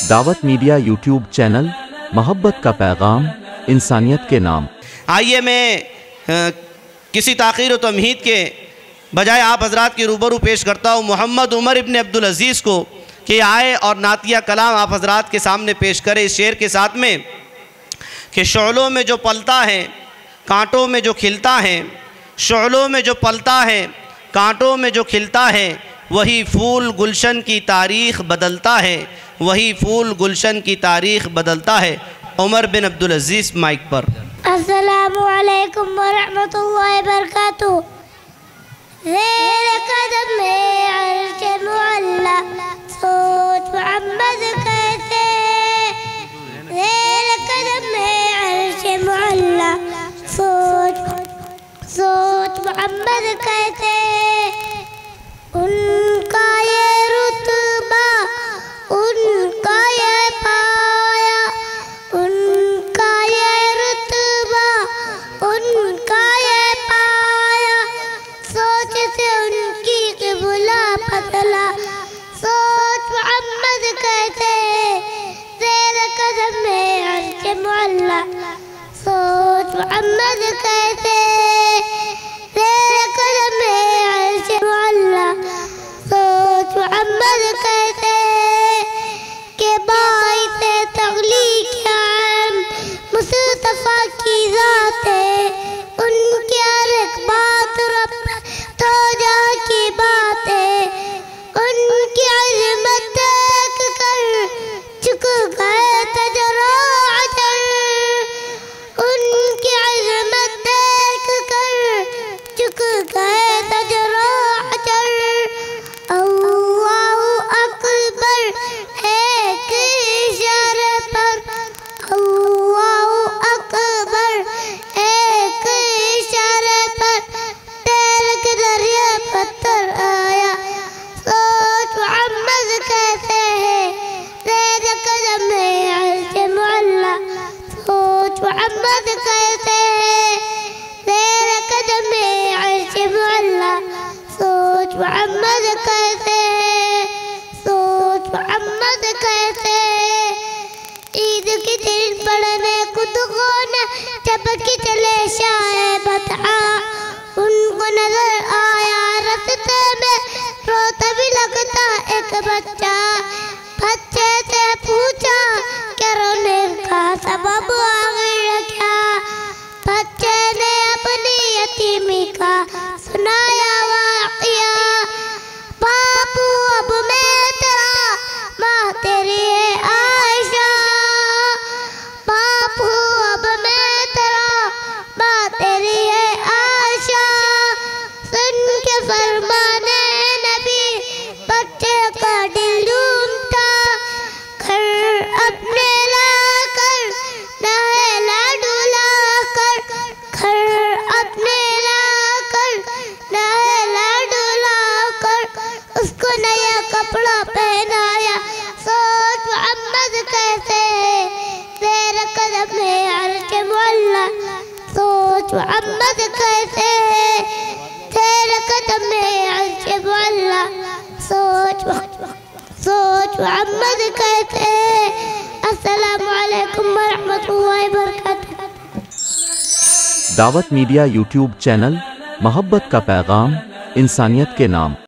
دعوت media YouTube channel, محبت کا پیغام، انسانیت کے نام۔ آئیے میں کسی تاخیر و تمہید کے بجائے آپ حضرات کے روبرو پیش کرتا ہوں محمد عمر ابن عبدالعزیز کو کہ آئے اور نعتیہ کلام آپ حضرات کے سامنے پیش کرے اس شعر کے ساتھ میں کہ شعلوں میں جو پلتا ہے کانٹوں میں جو کھلتا ہے، شعلوں میں جو پلتا ہے کانٹوں میں جو کھلتا ہے، وہی پھول گلشن کی تاریخ بدلتا ہے، وہی پھول گلشن کی تاریخ بدلتا ہے۔ عمر بن عبدالعزیز مائک پر۔ السلام علیکم ورحمۃ اللہ وبرکاتہ۔ زیر قدم ہے عرش معلا، سوچ محمد کیسے، زیر قدم ہے عرش معلا، سوچ محمد کیسے، ان کا یہ رتبہ، ان کا یہ پایا، ان کا یہ رتبہ، ان کا یہ پایا، سوچ سے ان کی قبلہ بدلا، سوچ محمد کیسے، زیر قدم ہے عرش معلا، سوچ محمد کیسے، زیر قدم ہے عرش معلا، سوچ محمد کیسے، کہ باعث تخلیق عام مصطفیٰ کی ذات ہے، ان کی ہر ایک بات رب تو جا کی بات ہے، ان کی عظمت دیکھ کر جھک گئے تجرا عجر، ان کی عظمت دیکھ کر جھک گئے تجرا عجر، اللہ اکبر ایک اشارے پر، اللہ اکبر ایک اشارے پر، تیر کے دریا پتھر آیا، سوچ محمد کیسے ہے، زیر قدم ہے عرش معلا، سوچ محمد کیسے ہے، زیر قدم ہے عرش معلا، سوچ محمد کیسے ہے، سوچ محمد کیسے ہے، عید کی دن پڑھنے خود خون جب کی چلے شاہ بطحا، ان کو نظر آیا رستے میں روتا بھی لگتا ایک بچہ، بچے سے پوچھا کہ رونے کا سبب آخر کیا، بچے نے اپنی یتیمی کا سنایا واقعہ، باپو اب میں تیرا، ماں تیری ہے عائشہ، باپو اب میں تیرا، ماں تیری ہے عائشہ، سن کے فرمانے نبی بچے کا دل جھومتا، گھر اپنے لا کر نہلا ڈھلا کر، گھر اپنے لا کر نہلا ڈھلا کر، اس کو نیا کپڑا پہنایا، سوچ محمد کیسے ہے، زیر قدم ہے عرش معلا، سوچ محمد کیسے ہے، زیر قدم ہے عرش معلا، سوچ محمد کیسے ہے۔ السلام علیکم ورحمۃ اللہ وبرکاتہ۔ دعوت میڈیا یوٹیوب چینل، محبت کا پیغام، انسانیت کے نام۔